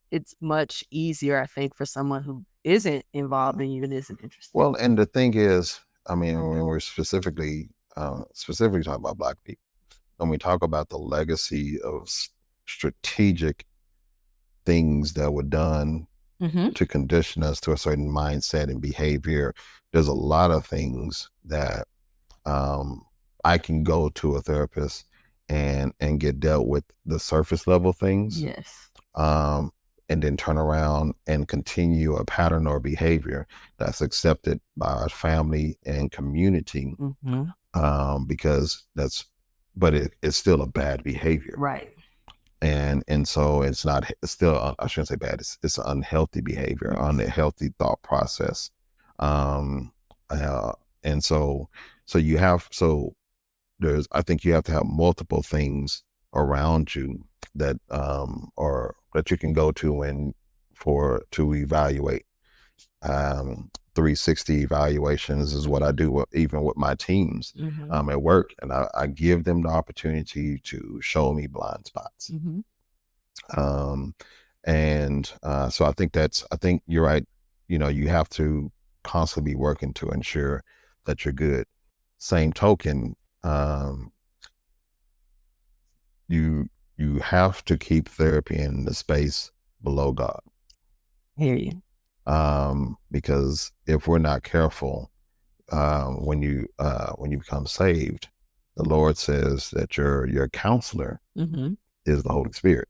much easier, I think, for someone who isn't involved and even isn't interested. Well, and the thing is, I mean, when we're specifically talking about Black people, when we talk about the legacy of strategic things that were done to condition us to a certain mindset and behavior, there's a lot of things that I can go to a therapist and get dealt with the surface level things. Yes. And then turn around and continue a pattern or behavior that's accepted by our family and community, because it's still a bad behavior. Right. And so it's still, I shouldn't say bad, it's an unhealthy behavior, unhealthy thought process. And so I think you have to have multiple things around you that or that you can go to to evaluate. 360 evaluations is what I do even with my teams at work, and I give them the opportunity to show me blind spots. So I think you're right. You have to constantly be working to ensure that you're good. Same token, you have to keep therapy in the space below God. Hear you. Because if we're not careful, when you become saved, the Lord says that your counselor is the Holy Spirit.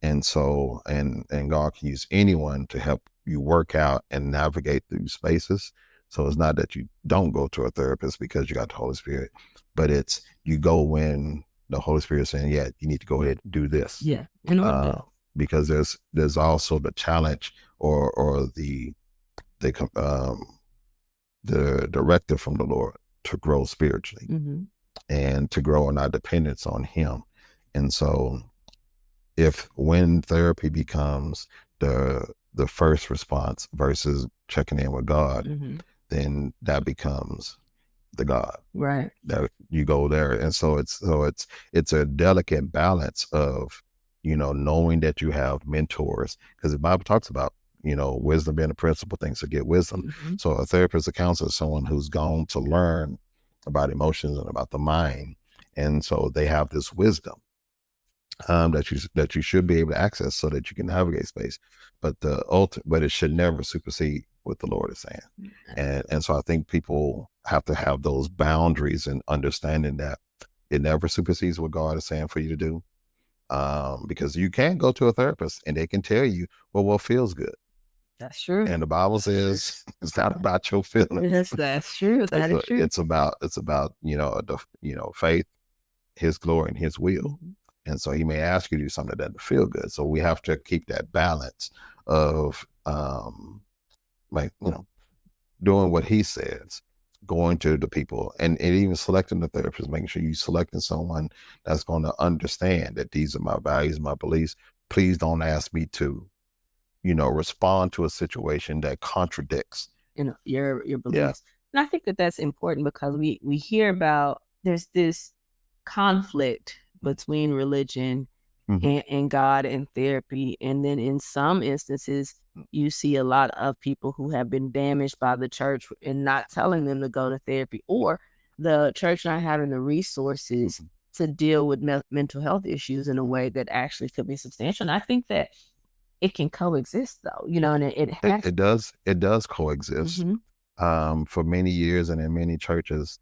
And so, and God can use anyone to help you work out and navigate through spaces. So it's not that you don't go to a therapist because you got the Holy Spirit, but it's you go when the Holy Spirit is saying, yeah, you need to go ahead and do this. Yeah. Because there's also the challenge or the directive from the Lord to grow spiritually and to grow in our dependence on Him. And so when therapy becomes the first response versus checking in with God, then that becomes the God, right? That you go there. And so it's a delicate balance of, knowing that you have mentors, because the Bible talks about, wisdom being the principal thing, so get wisdom. So a therapist, a counselor is someone who's gone to learn about emotions and about the mind. And so they have this wisdom that you should be able to access so that you can navigate space. But it should never supersede what the Lord is saying. And so I think people have to have those boundaries and understanding that it never supersedes what God is saying for you to do. Because you can go to a therapist and they can tell you, well, what feels good. That's true. And the Bible says it's not about your feelings. Yes, that's true. That is true. It's about faith, His glory, and His will. And so He may ask you to do something that doesn't feel good. So we have to keep that balance of doing what He says, going to the people, and even selecting the therapist, making sure you selecting someone that's going to understand that these are my values, my beliefs. Please don't ask me to, respond to a situation that contradicts your beliefs. Yeah. And I think that that's important because we hear about there's this conflict between religion and God and therapy. And then in some instances, you see a lot of people who have been damaged by the church and not telling them to go to therapy, or the church not having the resources to deal with mental health issues in a way that actually could be substantial. And I think that it can coexist, though, and it does coexist. For many years and in many churches,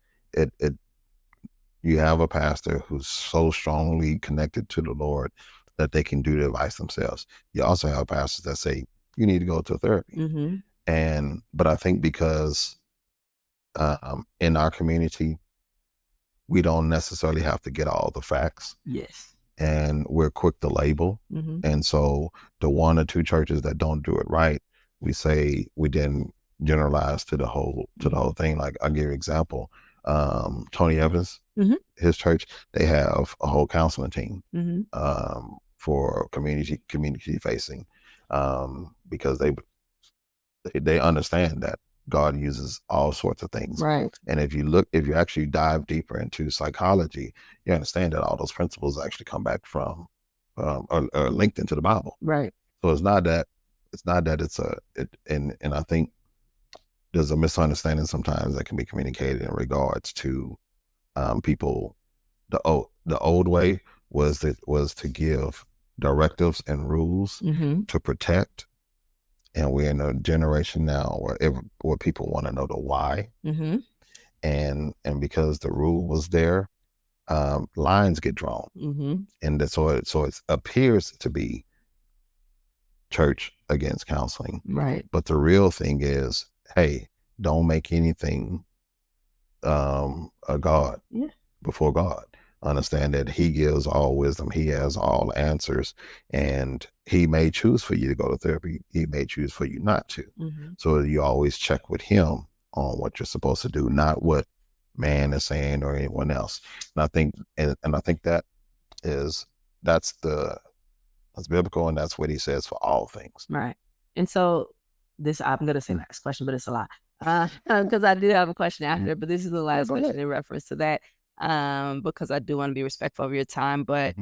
you have a pastor who's so strongly connected to the Lord that they can do the advice themselves. You also have pastors that say you need to go to therapy. But I think because in our community, we don't necessarily have to get all the facts. Yes. And we're quick to label. And so the one or two churches that don't do it right, we say we didn't generalize to the whole thing. Like I'll give you an example. Tony Evans, his church, they have a whole counseling team for community facing. because they understand that God uses all sorts of things. Right. And if you actually dive deeper into psychology, you understand that all those principles actually come back from are linked into the Bible. Right. So it's not that and I think there's a misunderstanding sometimes that can be communicated in regards to people. The old way was to give directives and rules to protect. And we're in a generation now where people want to know the why. And because the rule was there, lines get drawn. And so it appears to be church against counseling. Right. But the real thing is, hey, don't make anything a God before God. Understand that he gives all wisdom. He has all answers, and he may choose for you to go to therapy. He may choose for you not to. So you always check with him on what you're supposed to do, not what man is saying or anyone else. And I think, and I think that's biblical, and that's what he says for all things. Right. And so I'm going to say last question, but it's a lot. Because I do have a question after, but this is the last question in reference to that. Because I do want to be respectful of your time. But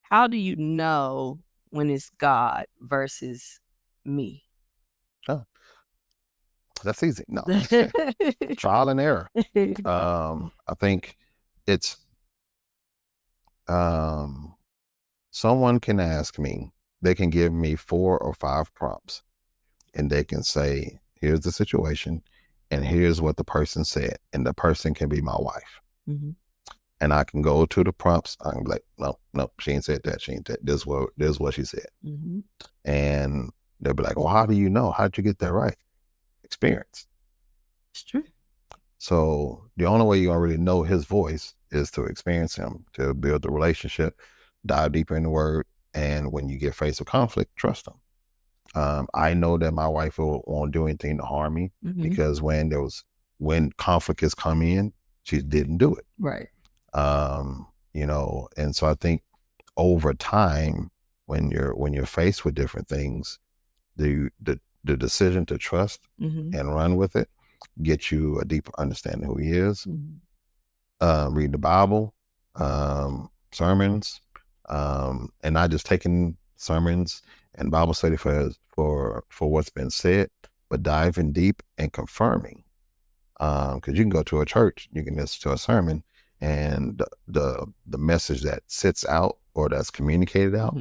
how do you know when it's God versus me? Oh, that's easy. No, trial and error. I think it's someone can ask me, they can give me 4 or 5 prompts, and they can say, here's the situation, and here's what the person said, and the person can be my wife. And I can go to the prompts. I can be like, no, she ain't said that. She ain't that. This is what she said. And they'll be like, well, how do you know? How'd you get that right? Experience. It's true. So the only way you already know his voice is to experience him, to build the relationship, dive deeper in the word. And when you get faced with conflict, trust him. I know that my wife won't do anything to harm me because when conflict has come in, she didn't do it. Right. And so I think over time, when you're faced with different things, the decision to trust and run with it gets you a deeper understanding of who he is. Read the Bible, sermons, and not just taking sermons and Bible study for what's been said, but diving deep and confirming. Because you can go to a church, you can listen to a sermon, and the message that sits out or that's communicated out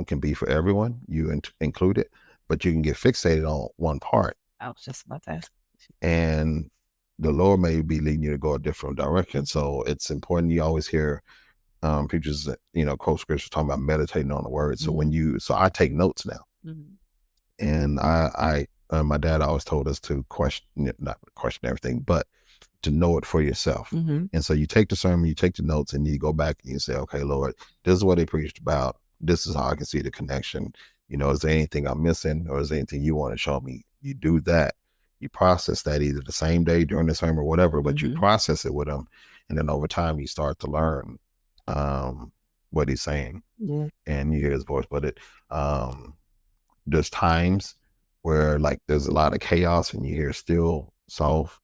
can be for everyone, you included, but you can get fixated on one part. I was just about to ask. And the Lord may be leading you to go a different direction. So it's important. You always hear preachers, quote scripture talking about meditating on the word. So so I take notes now. And I my dad always told us to not question everything, but to know it for yourself. And so you take the sermon, you take the notes, and you go back and you say, okay, Lord, this is what they preached about. This is how I can see the connection. Is there anything I'm missing, or is there anything you want to show me? You do that. You process that either the same day during the sermon or whatever, but you process it with them. And then over time, you start to learn what he's saying. And you hear his voice. But there's times where there's a lot of chaos and you hear still soft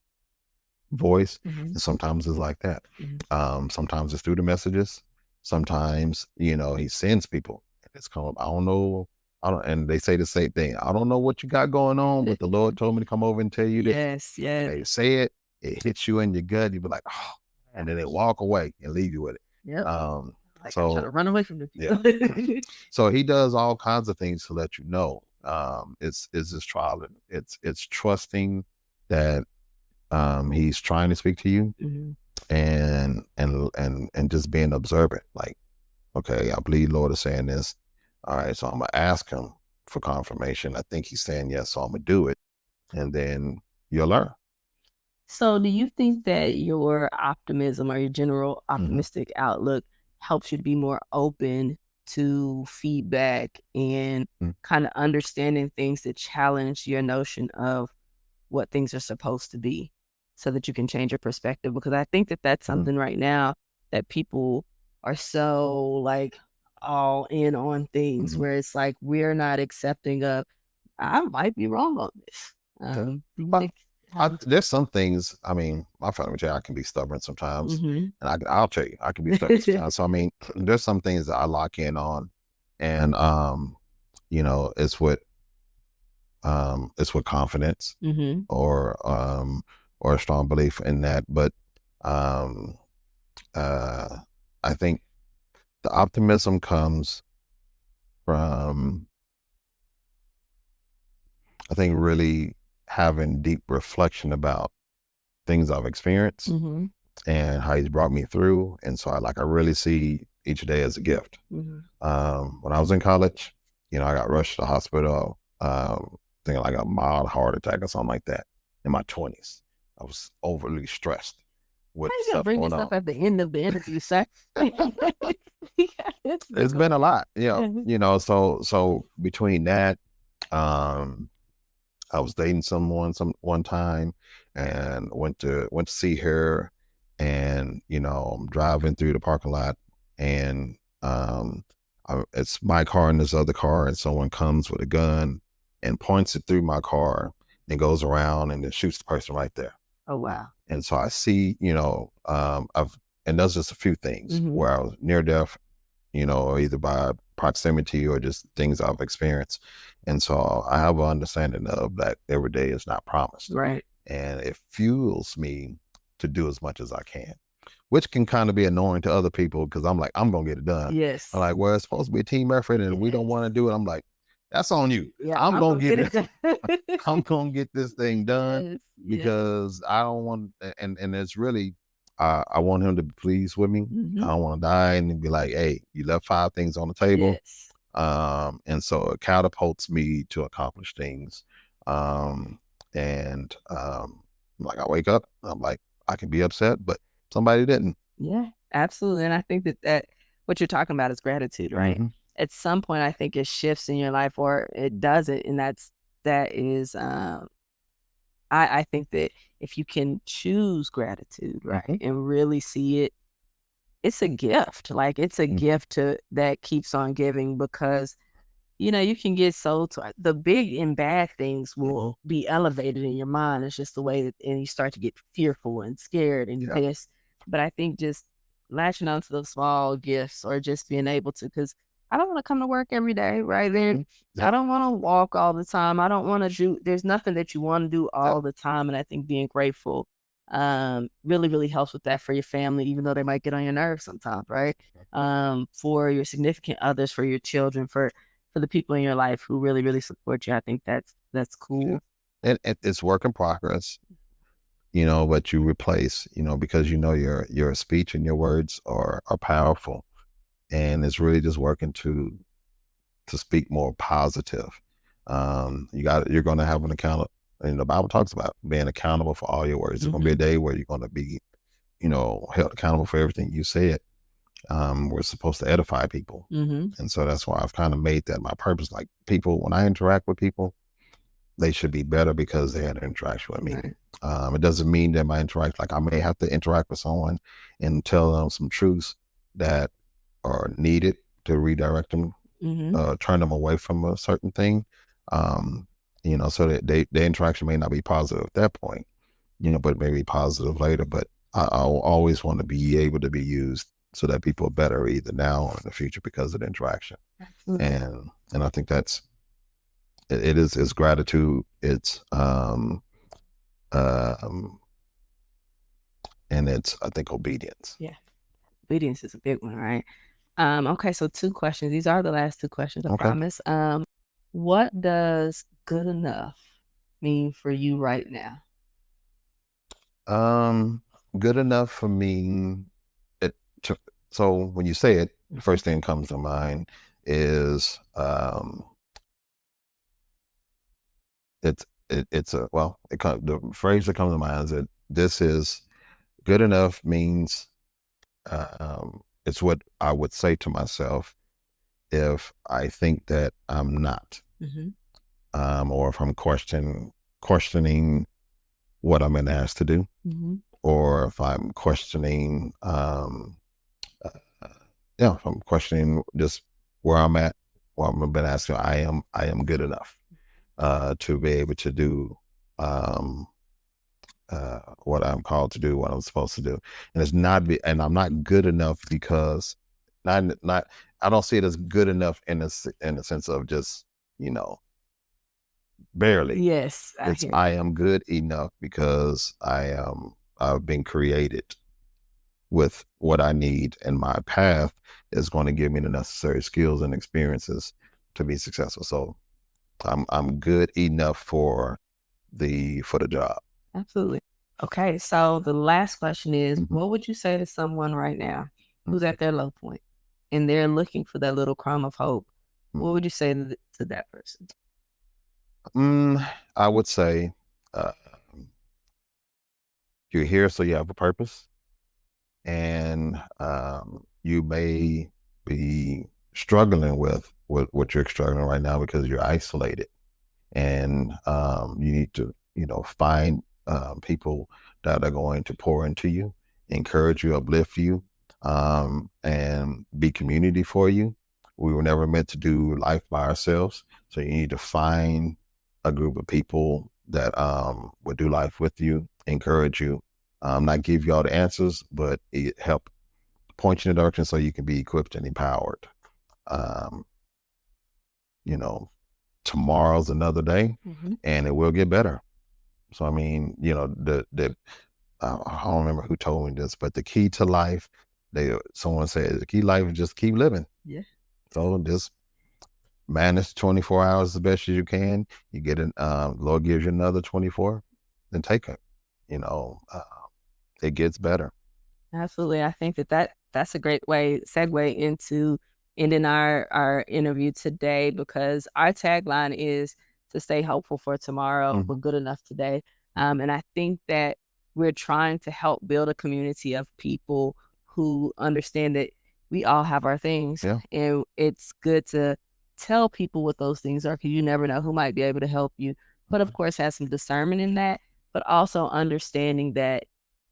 voice. And sometimes it's like that. Sometimes it's through the messages. Sometimes, he sends people. It's come up, and they say the same thing. I don't know what you got going on, but the Lord told me to come over and tell you this. Yes. They say it hits you in your gut. You be like, oh, and then they walk away and leave you with it. So I try to run away from the people. Yeah. So he does all kinds of things to let you know. It's this trial. It's trusting that he's trying to speak to you, and just being observant. Like, okay, I believe Lord is saying this. All right, so I'm gonna ask him for confirmation. I think he's saying yes, so I'm gonna do it, and then you'll learn. So do you think that your optimism or your general optimistic outlook helps you to be more open to feedback and kind of understanding things that challenge your notion of what things are supposed to be, so that you can change your perspective? Because I think that that's something right now that people are so all in on things where it's we're not accepting of I might be wrong on this. But there's some things, I mean, my family would tell you I can be stubborn sometimes. And I'll tell you, I can be stubborn sometimes. So, I mean, there's some things that I lock in on. And, you know, it's with confidence or a strong belief in that. But I think the optimism comes from, I think, really having deep reflection about things I've experienced and how he's brought me through. And so I really see each day as a gift. When I was in college, you know, I got rushed to the hospital, thinking like a mild heart attack or something like that in my 20s. I was overly stressed with stuff bring going this on. up at the end of the interview, sir. It's been a lot, you know, so between that, I was dating someone one time and went to see her, and you know, I'm driving through the parking lot, and it's my car and this other car, and someone comes with a gun and points it through my car and goes around and then shoots the person right there. Oh wow. And so I see, you know, and that's just a few things where I was near death, you know, either by proximity or just things I've experienced. And so I have an understanding of that every day is not promised. Right. And it fuels me to do as much as I can, which can kind of be annoying to other people because I'm like, I'm going to get it done. Yes. I'm like, well, it's supposed to be a team effort and we don't want to do it. I'm like, that's on you. Yeah, I'm going to get it done. I'm going to get this thing done because I don't want, and it's really, I want him to be pleased with me. I don't want to die and be like, hey, you left 5 things on the table. Yes. And so it catapults me to accomplish things. Like I wake up, I'm like, I can be upset, but somebody didn't. Yeah, absolutely. And I think that what you're talking about is gratitude, right? At some point, I think it shifts in your life or it doesn't. And that is, I think that if you can choose gratitude, right, and really see it, it's a gift. Like it's a gift that keeps on giving because, you know, you can get the big and bad things will be elevated in your mind. It's just the way that, and you start to get fearful and scared and pissed. But I think just latching onto those small gifts or just being able to, because I don't want to come to work every day, right? I don't want to walk all the time. I don't want to there's nothing that you want to do all the time. And I think being grateful really, really helps with that for your family, even though they might get on your nerves sometimes, right? For your significant others, for your children, for the people in your life who really, really support you. I think that's cool. And it's work in progress, you know, but you replace, you know, because you know your speech and your words are powerful, and it's really just working to speak more positive. You're going to have an account, and the Bible talks about being accountable for all your words. There's going to be a day where you're going to be, you know, held accountable for everything you said. We're supposed to edify people. And so that's why I've kind of made that my purpose. Like people, when I interact with people, they should be better because they had an interaction with me. Right. It doesn't mean that my interaction, like I may have to interact with someone and tell them some truths that are needed to redirect them, turn them away from a certain thing. You know, so that their interaction may not be positive at that point, you know, but it may be positive later. But I'll always want to be able to be used so that people are better either now or in the future because of the interaction. And I think it's gratitude. It's and it's, I think, obedience. Yeah. Obedience is a big one, right? Okay, so 2 questions. These are the last 2 questions, I promise. What does good enough mean for you right now? Good enough for me, so when you say it, the first thing that comes to mind is the phrase that comes to mind is that this is good enough means it's what I would say to myself if I think that I'm not, or if I'm questioning what I'm being asked to do, or if I'm questioning, if I'm questioning just where I'm at, well, I'm been asked, I am good enough. to be able to do what I'm called to do, what I'm supposed to do. And it's not and I'm not good enough because not I don't see it as good enough in the sense of just, barely. Yes. I am good enough because I've been created with what I need, and my path is going to give me the necessary skills and experiences to be successful. So I'm good enough for the job. Absolutely. Okay, so the last question is, what would you say to someone right now who's at their low point and they're looking for that little crumb of hope? What would you say to that person? I would say you're here so you have a purpose, and you may be struggling with what you're struggling right now because you're isolated, and you need to find people that are going to pour into you, encourage you, uplift you, and be community for you. We were never meant to do life by ourselves, so you need to find a group of people that would do life with you, encourage you, not give you all the answers, but it help point you in the direction so you can be equipped and empowered. Tomorrow's another day, and it will get better. So I mean, I don't remember who told me this, but the key to life, someone said the key to life is just keep living. Yeah. So just manage 24 hours the best as you can. You get it, Lord gives you another 24, then take it. It gets better. Absolutely. I think that's a great segue into ending our interview today, because our tagline is to stay hopeful for tomorrow, but good enough today. And I think that we're trying to help build a community of people who understand that we all have our things. Yeah. And it's good to tell people what those things are, because you never know who might be able to help you. But of course, have some discernment in that, but also understanding that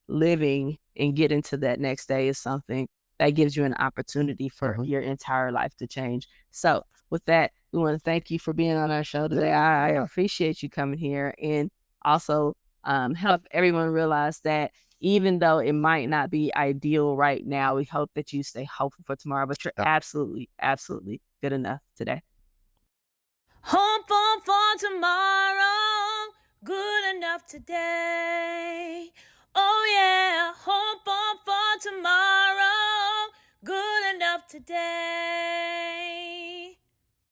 living and getting to that next day is something that gives you an opportunity for your entire life to change. So with that, we want to thank you for being on our show today. I appreciate you coming here, and also help everyone realize that even though it might not be ideal right now, we hope that you stay hopeful for tomorrow, but you're absolutely, absolutely good enough today. Hopeful for tomorrow, good enough today. Oh yeah, hopeful for tomorrow, good enough today.